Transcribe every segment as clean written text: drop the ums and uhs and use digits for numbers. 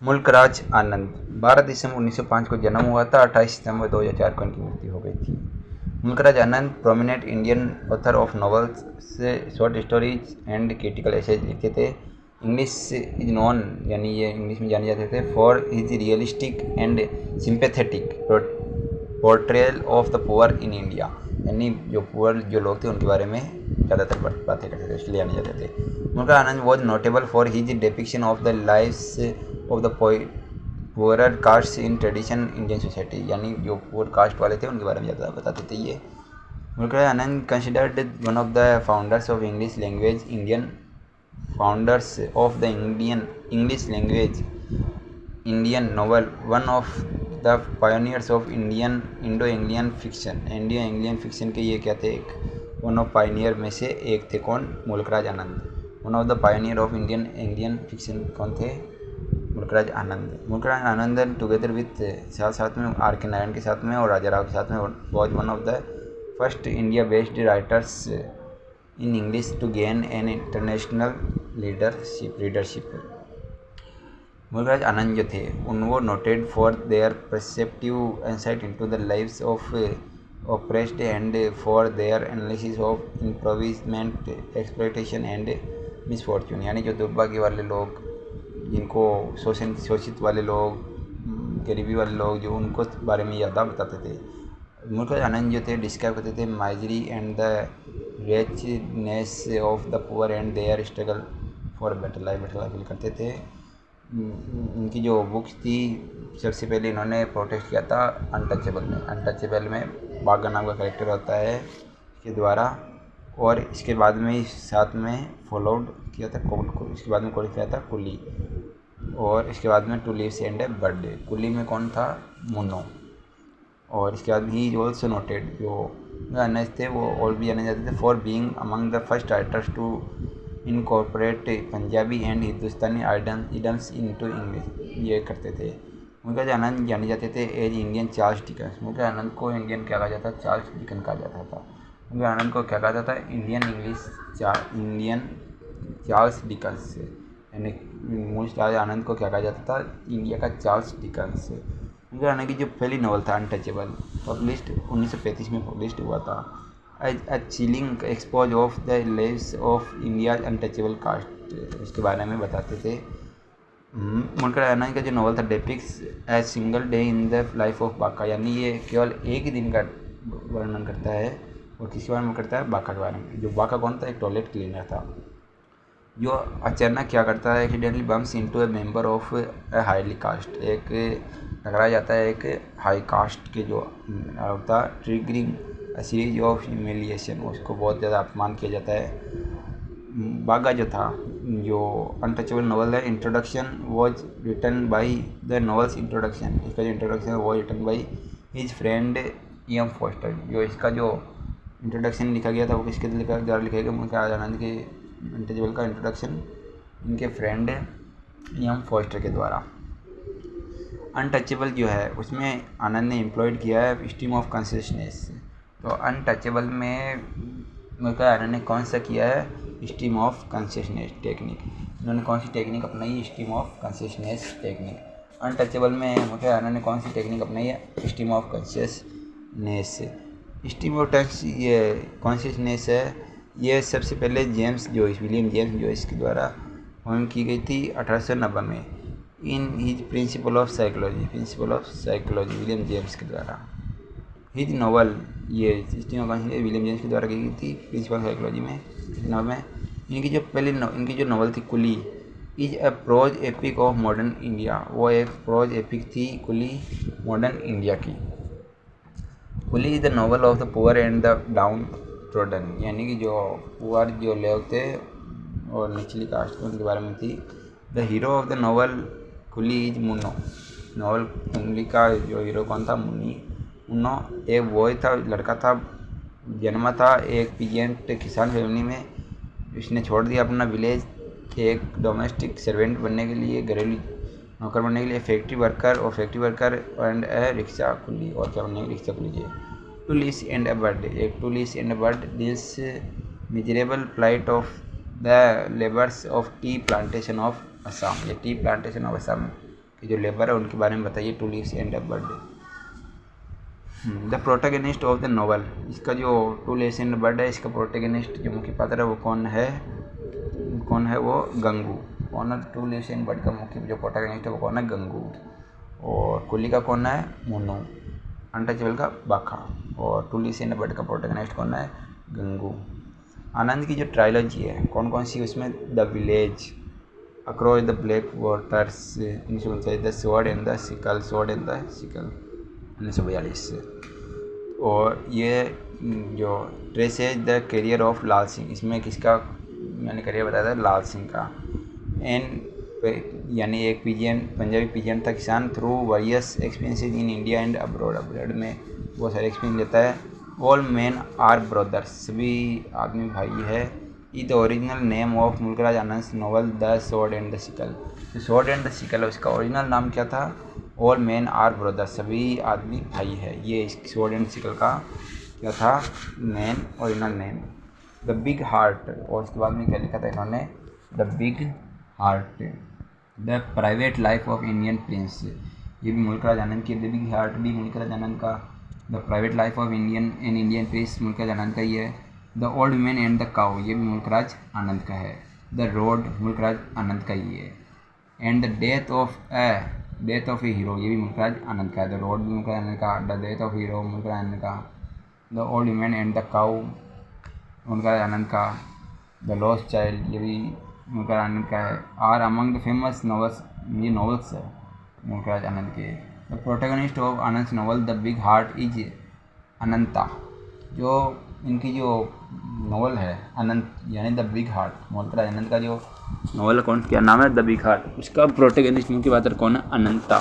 मुल्क राज आनंद बारह दिसंबर 1905 को जन्म हुआ था। 28 सितंबर 2004 को उनकी मृत्यु हो गई थी। Mulk Raj Anand prominent Indian author of novels, short stories and critical essays लिखते थे। इंग्लिश इज नॉन, यानी ये इंग्लिश में जाने जाते थे for his realistic and sympathetic portrayal of the poor in India, यानी जो पुअर जो लोग थे उनके बारे में ज़्यादातर बातें करते थे, इसलिए जाने जाते थे। Mulk Anand was notable for his depiction of the lifes of the poorer caste in tradition Indian society, यानी जो पुअर कास्ट वाले थे उनके बारे में ज़्यादा बताते थे ये। Mulk Anand considered one of the founders of English language Indian founders of the English language Indian novel, one of the pioneers of Indo Anglian fiction के ये क्या थे, एक वन ऑफ पायोनियर में से एक थे। कौन? Mulk Raj Anand. One of the pioneer of Indian fiction कौन थे? मुल्कराज आनंद। मुल्कराज आनंद टुगेदर विथ साथ में आर के नारायण के साथ में और राजा राव के साथ में was one of the first India based writers in English to gain an international readership. Mulk Raj Anand जो थे वो noted for their perceptive insight into the lives of oppressed and for their analysis of impoverishment, exploitation and misfortune, यानी जो दुर्भाग्य वाले लोग, जिनको शोषित वाले लोग, गरीबी वाले लोग, जो उनको बारे में ज़्यादा बताते थे। मुल्कराज आनंद जो थे डिस्क्राइब करते थे misery and the richness of the poor and their struggle for better life करते थे। उनकी जो बुक्स थी, सबसे पहले इन्होंने प्रोटेस्ट किया था अनटचेबल में बागा नाम का कैरेक्टर होता है इसके द्वारा, और इसके बाद में साथ में फॉलोड किया था इसके बाद में कोड किया था कुली, और इसके बाद में two leaves and a birthday. Coolie में कौन था? मुन्नो। और इसके बाद ही ऑल्सो नोटेड, जो अनस थे वो और भी जाने जाते थे for being among the first writers to incorporate Punjabi and Hindustani idioms into English, ये करते थे। मुल्कराज आनंद जाने जाते थे as Indian Charles Dickens. Mulk Raj Anand को इंडियन क्या कहा जाता था? चार्ल्स डिकन कहा जाता था। मुल्कराज आनंद को क्या कहा जाता था? इंडियन चार्ल्स डिकन्स, यानी मुल्कराज आनंद को क्या कहा जाता था? इंडिया का चार्ल्स डिकन्स। मुल्कराज आनंद की जो पहली नॉवल था अनटचेबल, पब्लिश्ड 1935 में पब्लिश्ड हुआ था। A chilling expose of the lives of India's untouchable caste, इसके बारे में बताते थे। मुल्कराज आनंद का जो नॉवल था depicts a single day in the life of Bakha, यानी ये केवल एक ही दिन का वर्णन करता है। और किसके बारे में करता है? बाका के बारे में। जो बाका कौन था? एक टॉयलेट क्लीनर था, जो अचानक क्या करता है, accidentally bumps into a member of a highly caste, एक टकरा जाता है एक हाई कास्ट के जो होता, ट्रिगरिंग सीरीज ऑफ ह्यूमिलिएशन, उसको बहुत ज़्यादा अपमान किया जाता है। बागा जो था, जो अनटचेबल नॉवल है, introduction was written by the novel's introduction, इसका जो इंट्रोडक्शन है वो written by his friend E.M. Forster. जो इसका जो इंट्रोडक्शन लिखा गया था वो किसके द्वारा लिखा गया? मुल्कराज आनंद के अनटचेबल का इंट्रोडक्शन इनके फ्रेंड E.M. फोस्टर के द्वारा। अनटचेबल जो है उसमें आनंद ने एम्प्लॉयड किया है स्ट्रीम ऑफ कॉन्शियसनेस। तो अनटचेबल में मुल्कराज आनंद ने कौन सा किया है? Stream of consciousness technique. इन्होंने कौन सी टेक्निक अपनाई? Stream of consciousness technique. Untouchable में मुल्कराज आनंद ने कौन सी टेक्निक अपनाई है? Stream of consciousness. Stream of ये कॉन्शियसनेस है, ये सबसे पहले विलियम जेम्स जोइस के द्वारा फॉर्म की गई थी 1890 में in his principle of psychology William James के द्वारा। हिज नॉवल, ये stream of consciousness William James के द्वारा की गई थी प्रिंसिपल साइकोलॉजी में। नॉवल में इनकी जो नॉवल थी Coolie is a prose epic of modern India, वो एक प्रोज एपिक थी कुली मॉडर्न इंडिया की। Coolie is the novel of the poor and the downtrodden, यानी कि जो पुअर जो लोग थे और निचली कास्ट के उनके बारे में थी। The hero of the novel Coolie is Munoo. Novel Coolie का जो हीरो कौन था? मुन्नो एक बॉय था, लड़का था, जन्मा था एक पीजेंट किसान फैमिली में। इसने छोड़ दिया अपना विलेज एक डोमेस्टिक सर्वेंट बनने के लिए, घरेलू नौकर बनने के लिए, factory worker and a rickshaw coolie, और क्या बनने के rickshaw coolie. Two leaves and a bird, एक two leaves and a bird deals miserable plight of the labours of tea plantation of Assam. ये टी प्लांटेशन ऑफ असम कि जो लेबर है उनके बारे में बताइए। Two leaves and a bird. The protagonist of the novel, इसका जो टू लीव्स एंड बर्ड है, इसका प्रोटैगनिस्ट जो मुख्य पात्र है वो कौन है वो गंगू। कौन है टू लीव्स एंड बर्ड का मुख्य जो प्रोटैगनिस्ट है वो कौन है, गंगू। और कुली का कौन है, मुन्नू। अनटचेबल का बाखा। और टू लीव्स एंड बर्ड का प्रोटैगनिस्ट कौन है, गंगू। आनंद की जो ट्रायलॉजी है कौन कौन सी, उसमें the village, across the black waters, the sword and the sickle, 1942 से। और ये जो ट्रेस है द करियर ऑफ लाल सिंह, इसमें किसका मैंने करियर बताया था, लाल सिंह का। यानी एक पीजियन, पंजाबी पीजियन था किसान, through various experiences in India and abroad में बहुत सारे एक्सपीरियंस लेता है। ऑल मैन आर ब्रदर्स, सभी आदमी भाई है। The original name of Mulk Raj Anand novel the sword and the sickle, जो स्वॉर्ड एंड द सिकल है उसका ओरिजिनल नाम क्या था, ऑल मैन आर ब्रदर्स, सभी आदमी भाई है। ये स्वॉर्ड एंड सिकल का क्या था, main original name. The big heart, और उसके बाद में क्या लिखा था इन्होंने, the big heart, the private life of Indian Prince, ये भी मुल्कराज आनंद की। द बिग हार्ट भी मुल्कराज आनंद का। The private life of Indian prince Mulk Raj Anand का ही है। The old man and the cow, ये भी मुल्कराज आनंद का है। द रोड मुल्कराज आनंद का ही है। And the death of A hero, ये भी मुल्कराज आनंद का है। द रोड भी मुल्कराज आनंद का। The death of hero Mulk Raj Anand का। The old man and the cow Mulk Raj Anand का। द लॉस्ट चाइल्ड, ये भी मुल्कराज आनंद का है। Are among the famous novels, ये नॉवल्स है मुल्कराज आनंद के। The protagonist of Anand novel the big heart is Ananta, जो इनकी जो नॉवल है अनंत यानी the big heart, Mulk Raj Anand का जो नॉवल कौन क्या नाम है, द बिग हार्ट, उसका प्रोटैगनिस्ट मुख्य पात्र कौन है, Ananta.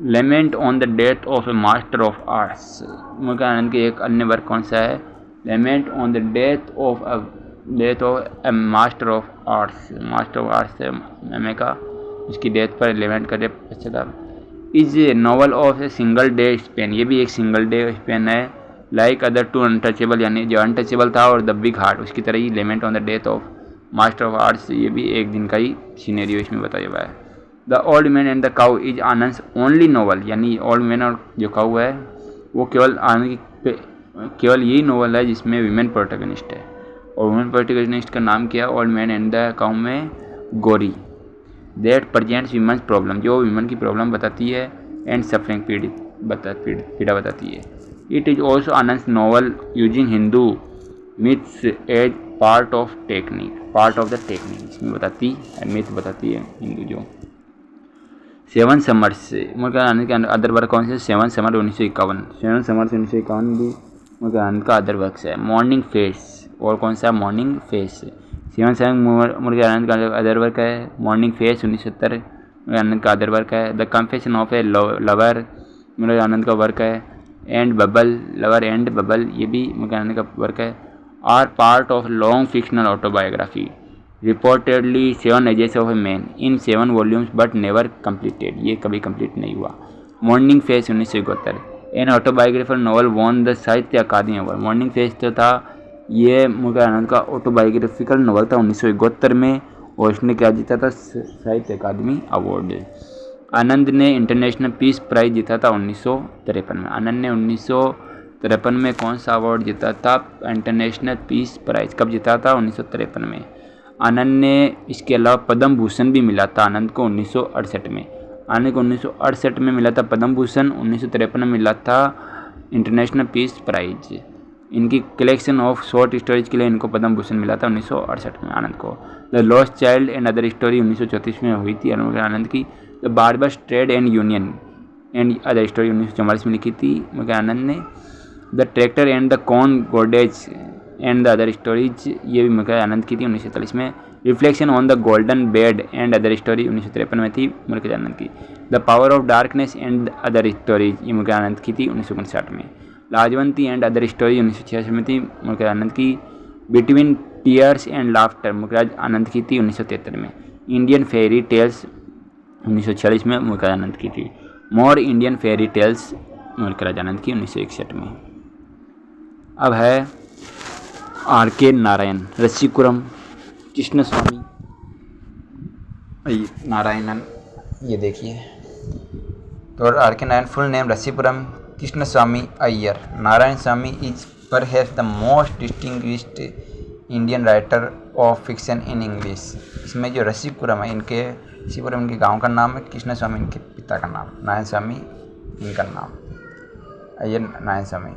Lament on the death of a master of arts, Mulk Raj Anand के एक अन्य वर्क कौन सा है, lament on the death of a master of arts, master of arts है एम का, उसकी डेथ पर लेमेंट करे। अच्छा था। Is a novel of a single day span, ये भी एक सिंगल डे स्पेन है। लाइक अदर टू अनटचेबल, यानी जो अनटचेबल था और द बिग हार्ट उसकी तरह ही lament on the death of master of arts, ये भी एक दिन का ही सीनेरियो इसमें बताया हुआ है। The old man and the cow is Anand only novel, यानी ओल्ड मैन और जो काउ है वो केवल आनंद की केवल यही नॉवल है जिसमें वीमेन प्रोटैगनिस्ट है। और वुमेन प्रोटैगनिस्ट का नाम क्या है, old man and the cow में Gauri. That presents women's problem, जो वीमेन की प्रॉब्लम बताती है, एंड सफरिंग पीड़ा बताती है। It is also Anand novel using Hindu myths as part of the technique, इसमें बताती है मिथ बताती है हिंदू जो। सेवन समर्स, मुल्कराज आनंद के अदर वर्क कौन से, सेवन समर 1951, सेवन समर्स 1951 भी मुल्कराज आनंद का अदर वर्क है। मॉर्निंग फेस, और कौन सा, morning face, seven seven Mulk Raj Anand का अदर वर्क है। मॉर्निंग फेस 1970 मुल्कराज आनंद का अदर वर्क है। The confession of a lover Mulk Raj Anand का वर्क है। And bubble, lover and bubble, ये भी मुल्कराज आनंद का वर्क है। Are part of long fictional autobiography reportedly 7 ages of a man in 7 volumes but never completed, ये कभी कंप्लीट नहीं हुआ। Morning face 1971 N autobiographical novel won the साहित्य अकादमी अवार्ड, मॉर्निंग फेस जो था ये मुल्कराज आनंद का ऑटोबायोग्राफिकल नॉवल था 1971 में, और इसने क्या जीता था, साहित्य अकादमी अवार्ड। आनंद ने इंटरनेशनल पीस प्राइज जीता था 1953 में। आनंद ने 1953 में कौन सा अवार्ड जीता था, इंटरनेशनल पीस प्राइज, कब जीता था, 1953 में। आनंद ने इसके अलावा पद्म भूषण भी मिला था आनंद को 1968 में। आनंद को 1968 में मिला था पद्म भूषण, 1953 में मिला था इंटरनेशनल पीस प्राइज। इनकी कलेक्शन ऑफ शॉर्ट स्टोरीज के लिए इनको पद्म भूषण मिला था 1968 में आनंद को। The lost child and other story 1934 में हुई थी आनंद की। The barbers trade and union and other story 1944 में लिखी थी आनंद ने। The tractor and the corn गोडेज and the other stories, ये भी मुल्कराज आनंद की थी 1940 में। Reflection on the golden bed and other story 1953 में थी मुल्कराज आनंद की। The power of darkness and other stories, ये मुल्कराज आनंद की थी 1959 में। लाजवंती एंड अदर स्टोरी 1966 में थी मुल्कराज आनंद की। Between tears and laughter Mulk Raj Anand की थी 1973 में। इंडियन फेरी टेल्स 1946 में मुल्कराज आनंद की थी। More Indian fairy tales Mulk Raj Anand की 1961 में। अब है आर के नारायण, रसिकुरम, कृष्ण स्वामी, नारायणन, ये देखिए। तो R K Narayan full name Rasipuram Krishnaswami Iyer. Narayanaswami is perhaps the most distinguished Indian writer of fiction in English. इसमें जो रसीपुरम है, रसीपुरम इनके गांव का नाम है, कृष्ण स्वामी इनके पिता का नाम, नारायण स्वामी इनका नाम, अय्यर नारायण स्वामी।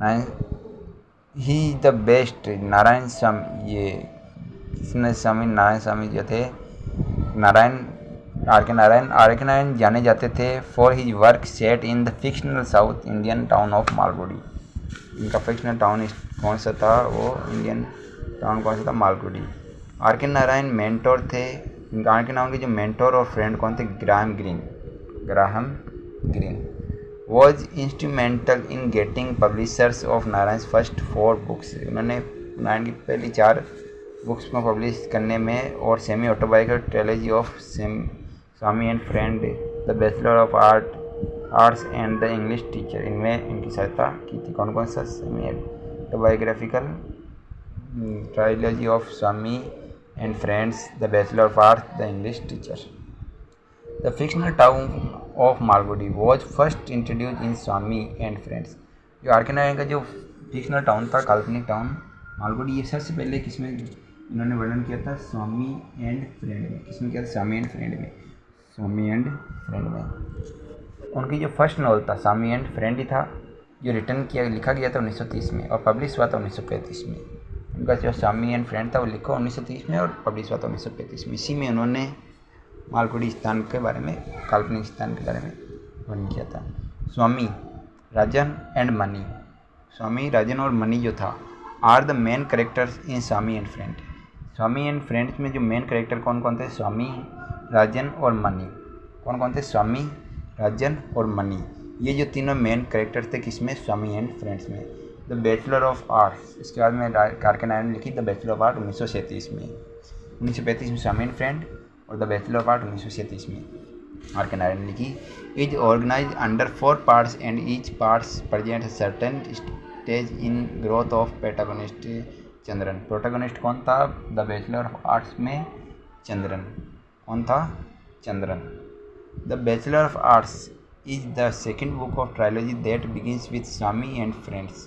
नारायण ही द बेस्ट। नारायण स्वामी, ये कृष्ण स्वामी नारायण स्वामी जो थे, नारायण आर के नारायण जाने जाते थे for his work set in the fictional south Indian town of Malgudi. इनका फिक्शनल टाउन कौन सा था, वो इंडियन टाउन कौन सा था, Malgudi. Are K Narayan mentor थे। आर के नारायण के जो मेंटोर और फ्रेंड कौन थे, Graham green was instrumental in getting publishers of Narayan first 4 books. उन्होंने नारायण की पहली 4 बुक्स को पब्लिश करने में, और semi autobiographical trilogy of Swami and friend, the bachelor of arts and the English teacher, इनमें इनकी सहायता की थी। कौन कौन सा, semi autobiographical trilogy of Swami and friends, the bachelor of arts, the English teacher. The fictional town of Malgudi was first introduce in Swami and friends. जो are K Narayan का जो फिक्शनल टाउन था, काल्पनिक टाउन मालगुडी, ये सबसे पहले किसमें इन्होंने वर्णन किया था, स्वामी एंड फ्रेंड में। किसमें किया था, स्वामी एंड फ्रेंड में। उनकी जो फर्स्ट नॉवल था स्वामी एंड फ्रेंड ही था, जो लिखा गया था 1930 में और पब्लिश हुआ था 1935 में। उनका जो स्वामी एंड फ्रेंड था वो लिखा 1930 में और पब्लिश हुआ था 1935 में। इसी में उन्होंने मालगुडी स्थान के बारे में, काल्पनिक स्थान के बारे में वर्णन किया था। स्वामी, राजन एंड मनी। स्वामी, राजन और मनी जो था, are the main characters in Swami and friend. Swami and friends में जो मेन कैरेक्टर कौन कौन थे, स्वामी, राजन और मनी। कौन कौन थे, स्वामी, राजन और मनी। ये जो तीनों मेन कैरेक्टर थे किसमें, स्वामी एंड फ्रेंड्स में। द बैचलर ऑफ आर्ट्स, इसके बाद में आर के नारायण ने लिखी द बैचलर ऑफ आर्ट 1937 में। 1935 में स्वामी एंड फ्रेंड और द बैचलर ऑफ आर्ट 1937 में आर के नारायण ने लिखी। Is organise under 4 parts and each parts present certain stage in growth of protagonist Chandran. Protagonist कौन था, द बैचलर ऑफ आर्ट्स में चंद्रन। कौन था, Chandran. The bachelor of arts is the second book of trilogy that begins with Swami and friends.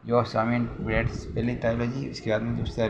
जो स्वामी and friends पहली trilogy, उसके बाद में दूसरा